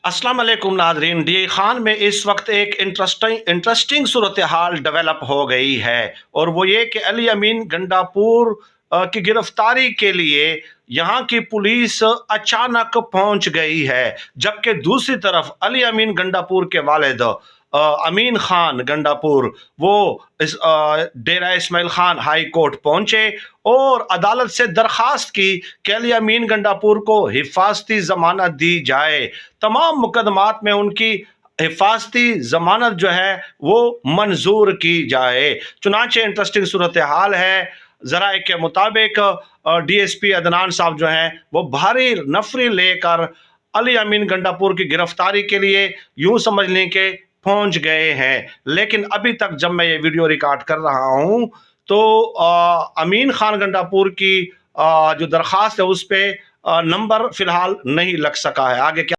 अस्सलाम वालेकुम नाजरीन। डी खान में इस वक्त एक इंटरेस्टिंग सूरत हाल डेवलप हो गई है, और वो ये कि अली अमीन गंडापुर की गिरफ्तारी के लिए यहाँ की पुलिस अचानक पहुंच गई है। जबकि दूसरी तरफ अली अमीन गंडापुर के वालिद अमीन खान गंडापुर वो डेरा इस्माइल खान हाई कोर्ट पहुंचे और अदालत से दरखास्त की कि अली अमीन गंडापुर को हिफाजती जमानत दी जाए। तमाम मुकदमात में उनकी हिफाजती जमानत जो है वो मंजूर की जाए। चुनांचे इंटरेस्टिंग सूरत हाल है। जराए के मुताबिक डीएसपी अदनान साहब जो हैं वो भारी नफरी लेकर अली अमीन गंडापुर की गिरफ्तारी के लिए यूं समझ लें कि पहुंच गए हैं। लेकिन अभी तक जब मैं ये वीडियो रिकॉर्ड कर रहा हूं तो अमीन खान गंडापुर की जो दरखास्त है उस पे नंबर फिलहाल नहीं लग सका है। आगे क्या